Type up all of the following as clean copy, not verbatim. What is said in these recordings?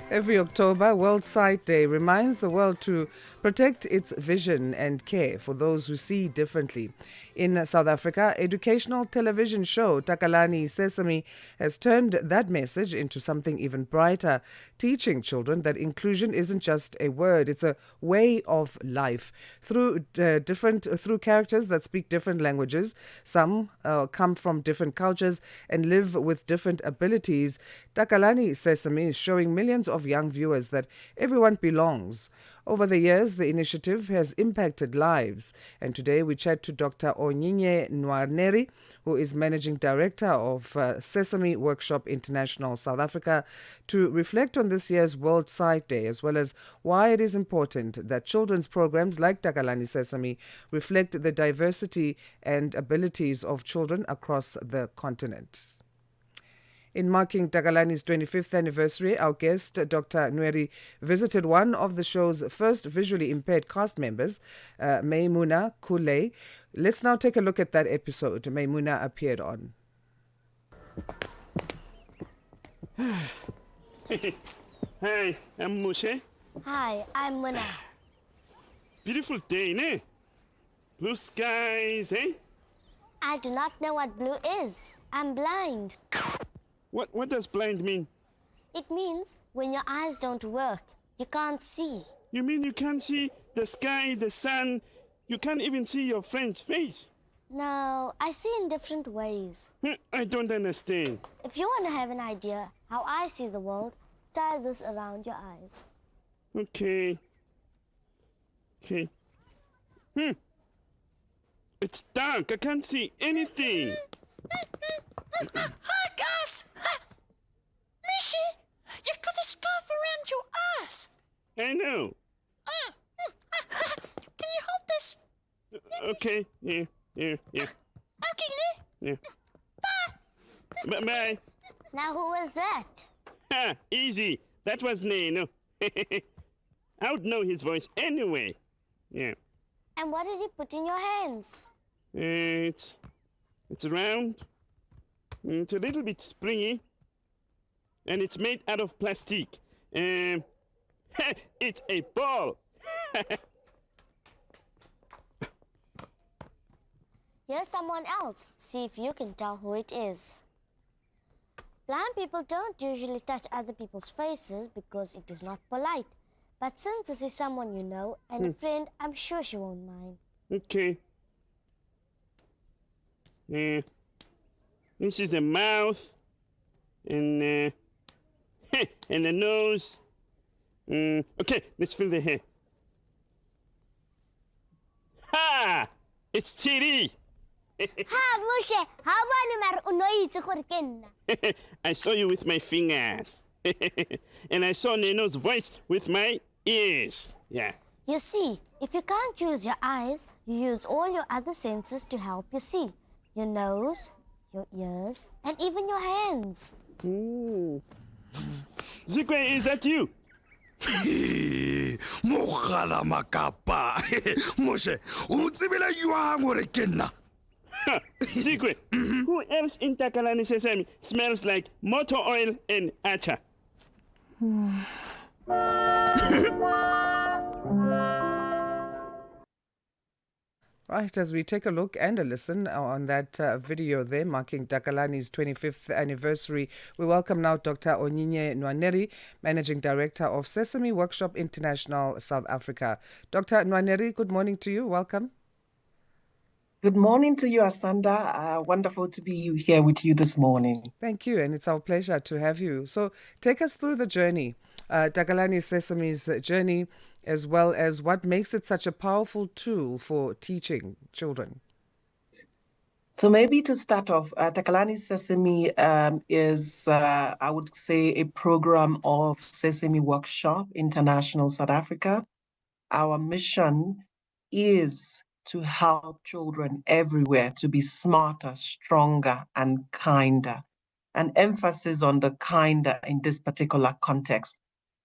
Every October, World Sight Day reminds the world to protect its vision and care for those who see differently. In South Africa, educational television show Takalani Sesame has turned that message into something even brighter, teaching children that inclusion isn't just a word, it's a way of life. Through characters that speak different languages, some come from different cultures and live with different abilities, Takalani Sesame is showing millions of young viewers that everyone belongs. Over the years, the initiative has impacted lives, and today we chat to Dr Onyinye Nwaneri, who is Managing Director of Sesame Workshop International South Africa, to reflect on this year's World Sight Day, as well as why it is important that children's programs like Takalani Sesame reflect the diversity and abilities of children across the continent. In marking Takalani's 25th anniversary, our guest, Dr. Nwaneri, visited one of the show's first visually impaired cast members, Maimuna Kule. Let's now take a look at that episode Maimuna appeared on. Hi, I'm Moshe. Hi, I'm Muna. Beautiful day, ne? Blue skies, eh? I do not know what blue is. I'm blind. What does blind mean? It means when your eyes don't work, you can't see. You mean you can't see the sky, the sun? You can't even see your friend's face? No, I see in different ways. I don't understand. If you want to have an idea how I see the world, tie this around your eyes. Okay. It's dark. I can't see anything. Hi, guys! Mishi, you've got a scarf around your eyes. I know. Can you hold this? Okay. Here. Okay, Yeah. Bye. Now who was that? Ha! Easy. That was Neno. I would know his voice anyway. Yeah. And what did he put in your hands? It's round. It's a little bit springy. And it's made out of plastic. It's a ball. Here's someone else. See if you can tell who it is. Blind people don't usually touch other people's faces because it is not polite. But since this is someone you know and a friend, I'm sure she won't mind. Okay. This is the mouth and and the nose. Okay, let's fill the hair. Ha! It's TD. Ha, Moshe, how about I saw you with my fingers. And I saw Neno's voice with my ears. Yeah. You see, if you can't use your eyes, you use all your other senses to help you see. Your nose, your ears, and even your hands. Zikwe, is that you? Mogala makapa. Moshe, o tsebela yuang gore ke nna. Zikwe, who else in Takalani Sesame smells like motor oil and acha? Right, as we take a look and a listen on that video there marking Takalani's 25th anniversary, we welcome now Dr. Onyinye Nwaneri, Managing Director of Sesame Workshop International South Africa. Dr. Nwaneri, good morning to you. Welcome. Good morning to you, Asanda. Wonderful to be here with you this morning. Thank you, and it's our pleasure to have you. So take us through the journey, Takalani Sesame's journey, as well as what makes it such a powerful tool for teaching children. So maybe to start off, Takalani Sesame is, I would say, a program of Sesame Workshop International South Africa. Our mission is to help children everywhere to be smarter, stronger, and kinder. An emphasis on the kinder in this particular context.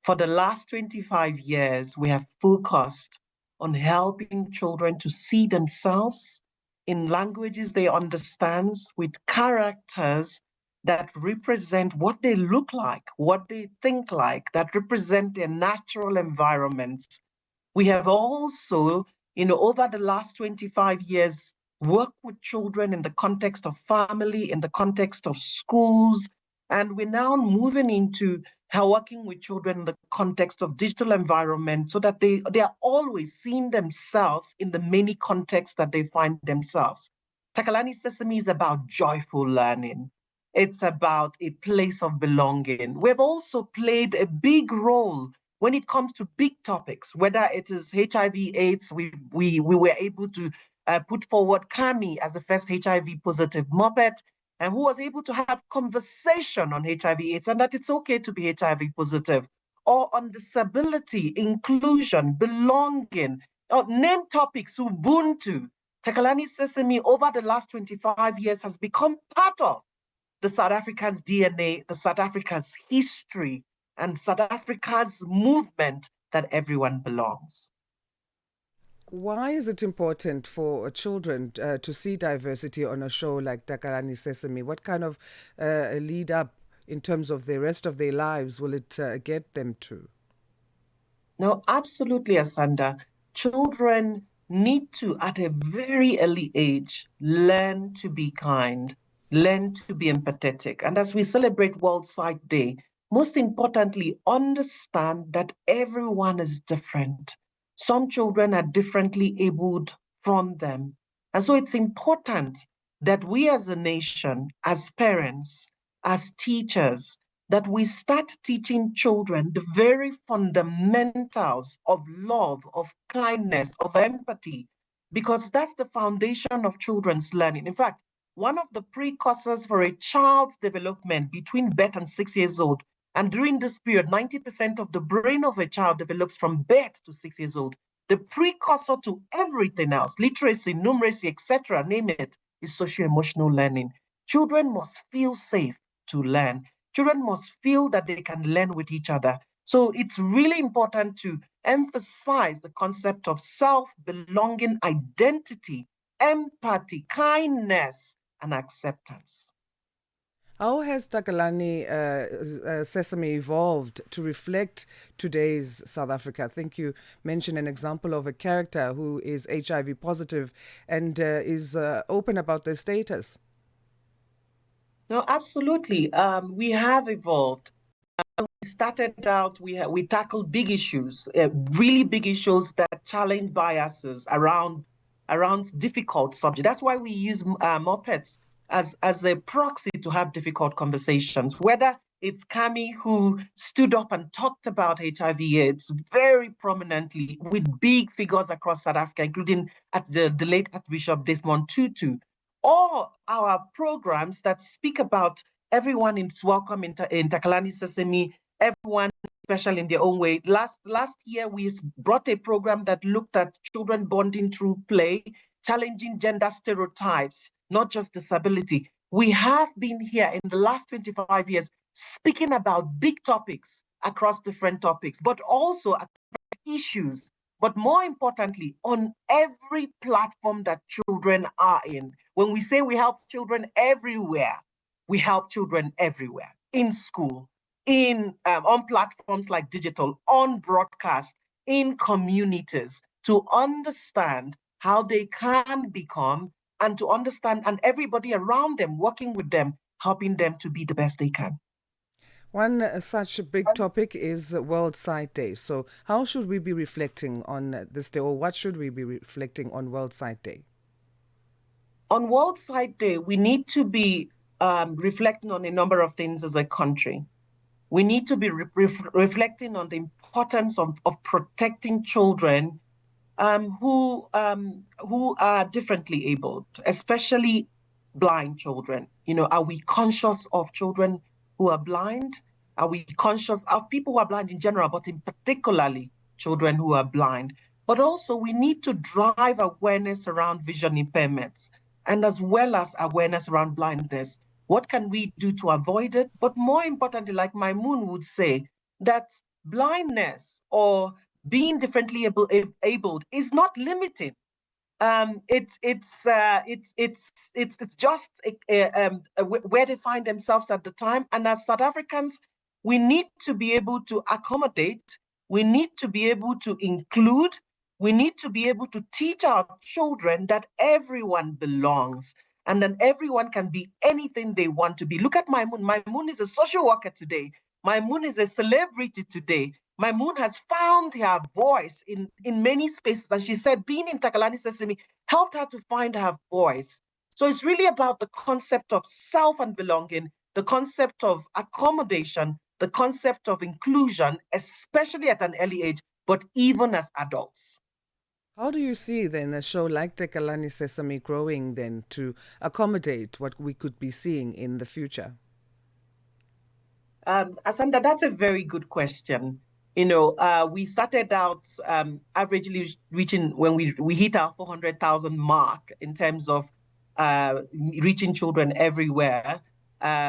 For the last 25 years, we have focused on helping children to see themselves in languages they understand, with characters that represent what they look like, what they think like, that represent their natural environments. We have also, over the last 25 years, worked with children in the context of family, in the context of schools, and we're now moving into working with children in the context of digital environment so that they are always seeing themselves in the many contexts that they find themselves. Takalani Sesame is about joyful learning. It's about a place of belonging. We've also played a big role when it comes to big topics, whether it is HIV/AIDS. We were able to put forward Kami as the first HIV positive Muppet, and who was able to have conversation on HIV/AIDS and that it's okay to be HIV positive, or on disability, inclusion, belonging, or name topics, Ubuntu. Takalani Sesame over the last 25 years has become part of the South African's DNA, the South Africa's history, and South Africa's movement that everyone belongs. Why is it important for children to see diversity on a show like Takalani Sesame? What kind of lead up in terms of the rest of their lives will it get them to? No, absolutely, Asanda. Children need to, at a very early age, learn to be kind, learn to be empathetic. And as we celebrate World Sight Day, most importantly, understand that everyone is different. Some children are differently abled from them. And so it's important that we as a nation, as parents, as teachers, that we start teaching children the very fundamentals of love, of kindness, of empathy, because that's the foundation of children's learning. In fact, one of the precursors for a child's development between birth and 6 years old, and during this period, 90% of the brain of a child develops from birth to 6 years old. The precursor to everything else, literacy, numeracy, etc., name it, is socio-emotional learning. Children must feel safe to learn. Children must feel that they can learn with each other. So it's really important to emphasize the concept of self-belonging, identity, empathy, kindness, and acceptance. How has Takalani Sesame evolved to reflect today's South Africa? I think you mentioned an example of a character who is HIV positive and is open about their status. No, absolutely. We have evolved. We started out, we tackled big issues, really big issues that challenge biases around difficult subjects. That's why we use Muppets as a proxy to have difficult conversations. Whether it's Kami, who stood up and talked about HIV/AIDS very prominently with big figures across South Africa, including at the late Archbishop Desmond Tutu, or our programs that speak about everyone is welcome in Takalani Sesame, everyone special in their own way. Last year, we brought a program that looked at children bonding through play, challenging gender stereotypes, not just disability. We have been here in the last 25 years speaking about big topics across different topics, but also issues, but more importantly, on every platform that children are in. When we say we help children everywhere, we help children everywhere, in school, on platforms like digital, on broadcast, in communities, to understand how they can become, and to understand, and everybody around them, working with them, helping them to be the best they can. One such a big topic is World Sight Day. So, how should we be reflecting on this day, or what should we be reflecting on World Sight Day? On World Sight Day, we need to be reflecting on a number of things as a country. We need to be reflecting on the importance of protecting children who are differently abled, especially blind children? Are we conscious of children who are blind? Are we conscious of people who are blind in general, but in particularly children who are blind? But also we need to drive awareness around vision impairments and as well as awareness around blindness. What can we do to avoid it? But more importantly, like Maimoon would say, that blindness or being differently abled is not limiting. It's just where they find themselves at the time. And as South Africans, we need to be able to accommodate. We need to be able to include. We need to be able to teach our children that everyone belongs and then everyone can be anything they want to be. Look at Maimoon. Maimoon is a social worker today. Maimoon is a celebrity today. Maimoon has found her voice in many spaces. And she said being in Takalani Sesame helped her to find her voice. So it's really about the concept of self and belonging, the concept of accommodation, the concept of inclusion, especially at an early age, but even as adults. How do you see then a show like Takalani Sesame growing then to accommodate what we could be seeing in the future? Asanda, that's a very good question. We started out averagely reaching when we hit our 400,000 mark in terms of reaching children everywhere.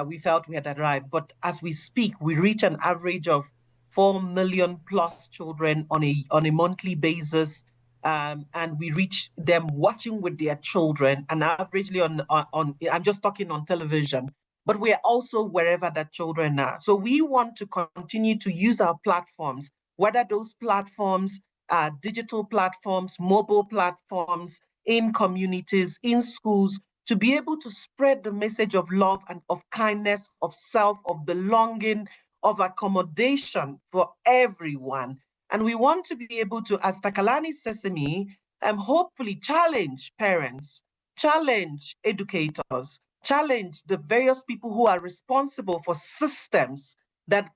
We felt we had arrived, but as we speak, we reach an average of 4 million plus children on a monthly basis, and we reach them watching with their children, and averagely on I'm just talking on television, but we are also wherever that children are. So we want to continue to use our platforms, whether those platforms are digital platforms, mobile platforms, in communities, in schools, to be able to spread the message of love and of kindness, of self, of belonging, of accommodation for everyone. And we want to be able to, as Takalani Sesame, hopefully challenge parents, challenge educators, challenge the various people who are responsible for systems that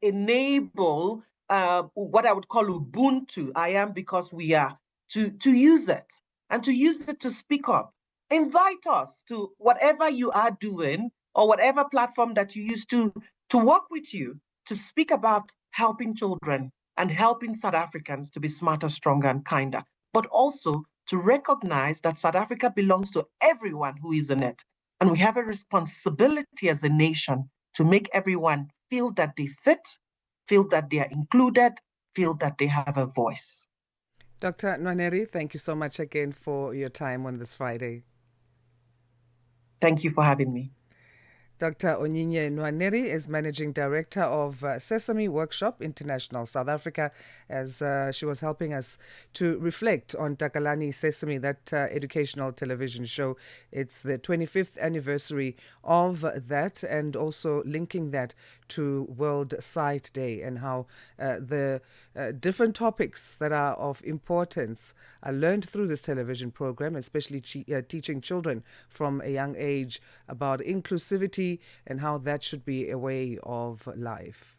enable what I would call Ubuntu, I am because we are, to use it and to use it to speak up. Invite us to whatever you are doing or whatever platform that you use to work with you to speak about helping children and helping South Africans to be smarter, stronger, and kinder, but also to recognize that South Africa belongs to everyone who is in it. And we have a responsibility as a nation to make everyone feel that they fit, feel that they are included, feel that they have a voice. Dr. Nwaneri, thank you so much again for your time on this Friday. Thank you for having me. Dr. Onyinye Nwaneri is Managing Director of Sesame Workshop International South Africa, as she was helping us to reflect on Takalani Sesame, that educational television show. It's the 25th anniversary of that, and also linking that to World Sight Day and how the different topics that are of importance are learned through this television program, especially teaching children from a young age about inclusivity and how that should be a way of life.